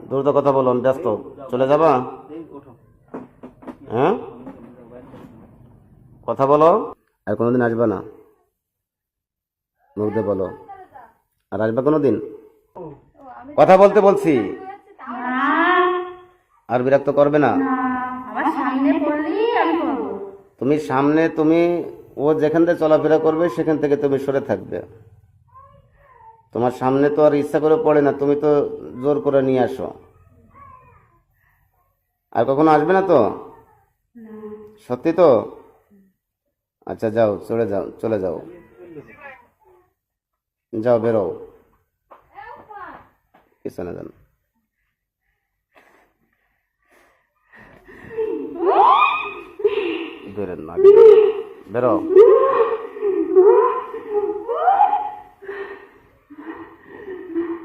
দ্রুত কথা বলো, আমি ব্যস্ত। চলে যাবা? হ্যাঁ, কথা বলো। আর কোনোদিন আসবে না, মুখ দিয়ে বলো। আর আসবে কোনোদিন? কথা বলতে বলছি। আর বিরক্ত করবে না। তুমি সামনে, তুমি ও যেখান থেকে চলাফেরা করবে সেখান থেকে তুমি সরে থাকবে। তোমার সামনে তো আর ইচ্ছা করে পড়ে না, তুমি তো জোর করে নিয়ে আসো। আর কখনো আসবে না তো? সত্যি তো? আচ্ছা যাও, চলে যাও, চলে যাও, যাও, বেরো পিছনে যান। বেরেন না, বেরো।